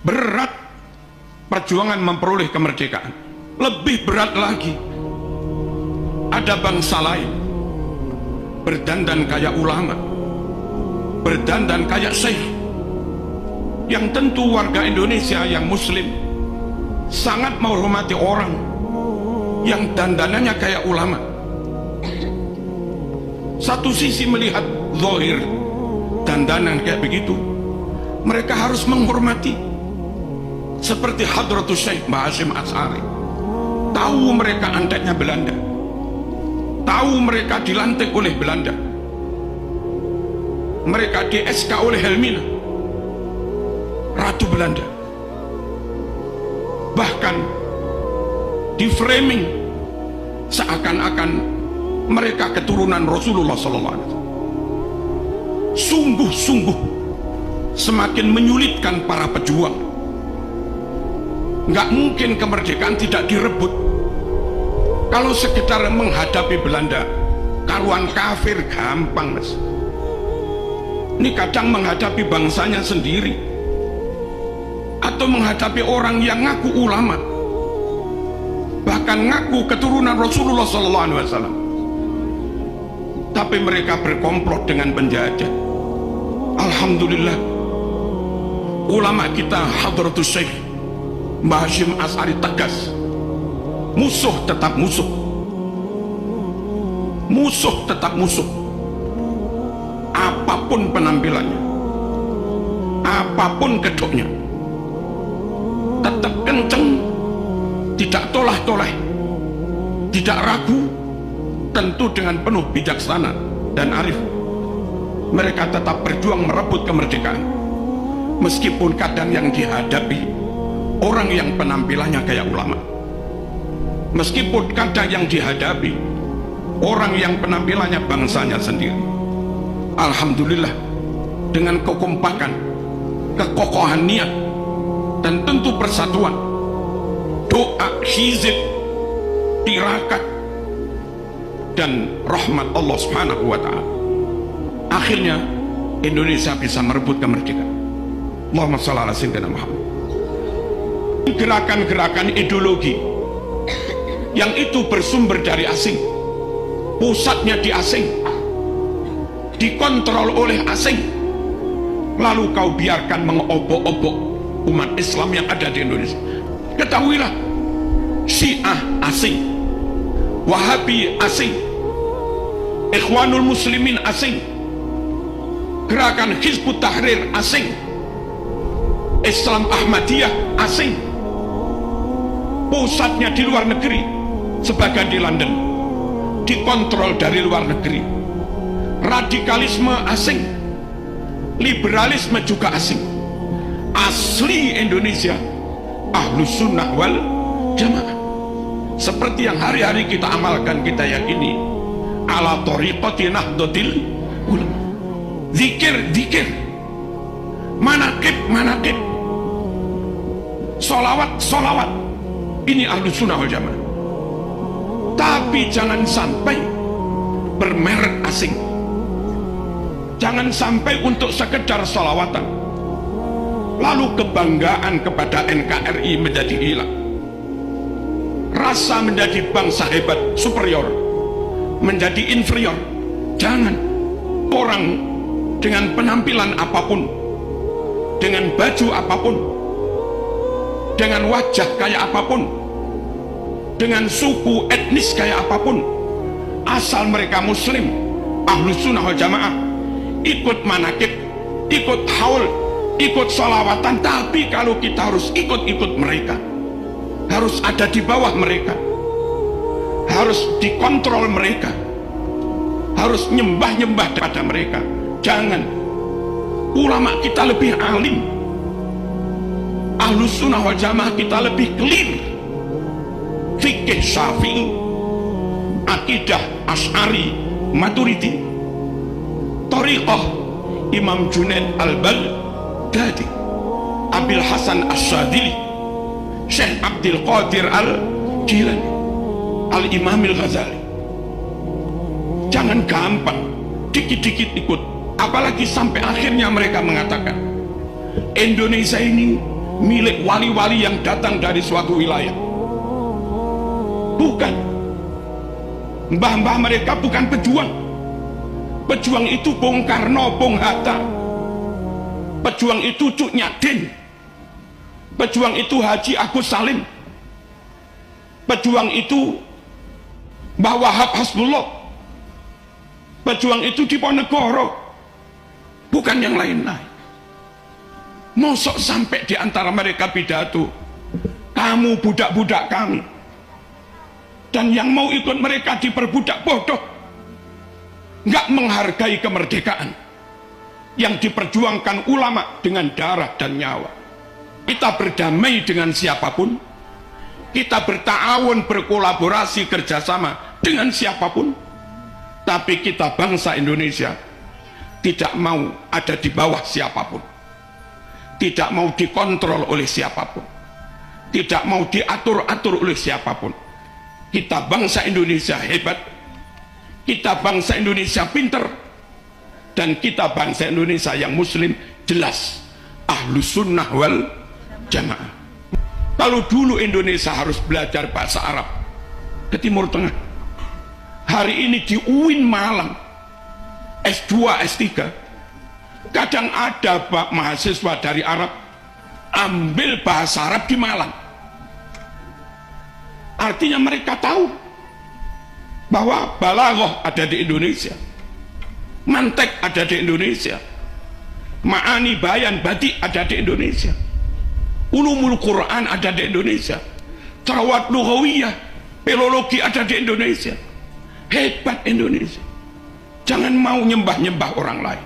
berat perjuangan memperoleh kemerdekaan. Lebih berat lagi, ada bangsa lain berdandan kayak ulama, berdandan kayak syekh, yang tentu warga Indonesia yang muslim sangat menghormati orang yang dandanannya kayak ulama. Satu sisi melihat zahir dandanan kayak begitu, mereka harus menghormati, seperti Hadratus Syekh Mbah Hasyim Asy'ari. Tahu mereka anteknya Belanda, tahu mereka dilantik oleh Belanda, mereka di SK oleh Helmina, Ratu Belanda, bahkan di framing seakan-akan mereka keturunan Rasulullah SAW. Sungguh-sungguh semakin menyulitkan para pejuang. Nggak mungkin kemerdekaan tidak direbut. Kalau sekedar menghadapi Belanda, karuan kafir gampang, Mas. Ini kadang menghadapi bangsanya sendiri, atau menghadapi orang yang ngaku ulama, bahkan ngaku keturunan Rasulullah SAW, tapi mereka berkomplot dengan penjajah. Alhamdulillah, ulama kita Hadratus Syekh Mbah Hasyim Asy'ari tegas, musuh tetap musuh, musuh tetap musuh, apapun penampilannya, apapun kedoknya, tetap kenceng, tidak tolah-toleh, tidak ragu, tentu dengan penuh bijaksana dan arif. Mereka tetap berjuang merebut kemerdekaan, meskipun kadang yang dihadapi orang yang penampilannya kayak ulama, meskipun kadang yang dihadapi orang yang penampilannya bangsanya sendiri. Alhamdulillah, dengan kekompakan, kekokohan niat, dan tentu persatuan, doa, hizib, tirakat, dan rahmat Allah Subhanahu wa Ta'ala, akhirnya Indonesia bisa merebut kemerdekaan. Allahumma shalli ala sayyidina Muhammad. Gerakan-gerakan ideologi yang itu bersumber dari asing, pusatnya di asing, dikontrol oleh asing, lalu kau biarkan mengobok-obok umat Islam yang ada di Indonesia. Ketahuilah, Syiah asing, Wahabi asing, Ikhwanul Muslimin asing, gerakan Hizbut Tahrir asing, Islam Ahmadiyah asing, pusatnya di luar negeri, sebagian di London, dikontrol dari luar negeri. Radikalisme asing, liberalisme juga asing. Asli Indonesia Ahlus Sunnah wal Jamaah, seperti yang hari-hari kita amalkan, kita yakini, ala thariqati nahdlatil ulama. Zikir, zikir, manaqib, manaqib, solawat, solawat, ini Ahlus Sunnah wal Jamaah. Tapi jangan sampai bermerek asing, jangan sampai untuk sekedar solawatan lalu kebanggaan kepada NKRI menjadi hilang, rasa menjadi bangsa hebat, superior, menjadi inferior. Jangan. Orang dengan penampilan apapun, dengan baju apapun, dengan wajah kayak apapun, dengan suku etnis kayak apapun, asal mereka muslim, Ahlus Sunnah wal Jamaah, ikut manakib, ikut haul, ikut sholawatan. Tapi kalau kita harus ikut-ikut mereka, harus ada di bawah mereka, harus dikontrol mereka, harus nyembah-nyembah kepada mereka. Jangan. Ulama kita lebih alim, Ahlus Sunnah wal Jamaah kita lebih clear, fikih Syafi'i, akidah Asy'ari Maturidi, thariqah Imam Junaid al-Baghdadi, Abil Hasan Asy-Syadzili, Syekh Abdul Qadir al-Jilani, Al-Imam al-Ghazali. Jangan gampang dikit-dikit ikut, apalagi sampai akhirnya mereka mengatakan Indonesia ini milik wali-wali yang datang dari suatu wilayah. Bukan. Mbah-mbah mereka bukan pejuang. Pejuang itu Bung Karno, Bung Hatta. Pejuang itu Cuk Nyadin. Pejuang itu Haji Agus Salim. Pejuang itu Mbah Wahab Hasbullah. Pejuang itu Diponegoro, bukan yang lain-lain. Mosok sampai di antara mereka pidato, kamu budak-budak kami, dan yang mau ikut mereka diperbudak, bodoh. Nggak menghargai kemerdekaan yang diperjuangkan ulama dengan darah dan nyawa. Kita berdamai dengan siapapun, kita berta'awun, berkolaborasi, kerjasama dengan siapapun, tapi kita bangsa Indonesia tidak mau ada di bawah siapapun, tidak mau dikontrol oleh siapapun, tidak mau diatur-atur oleh siapapun. Kita bangsa Indonesia hebat, kita bangsa Indonesia pinter, dan kita bangsa Indonesia yang muslim jelas Ahlus Sunnah wal Jamaah. Kalau dulu Indonesia harus belajar bahasa Arab ke Timur Tengah, hari ini di UIN Malang S2, S3 kadang ada Pak mahasiswa dari Arab ambil bahasa Arab di Malang. Artinya mereka tahu bahwa balaghah ada di Indonesia, mantek ada di Indonesia, ma'ani bayan badi ada di Indonesia, ulumul Quran ada di Indonesia, tarawat lughawiyah, filologi ada di Indonesia. Hebat Indonesia. Jangan mau nyembah-nyembah orang lain.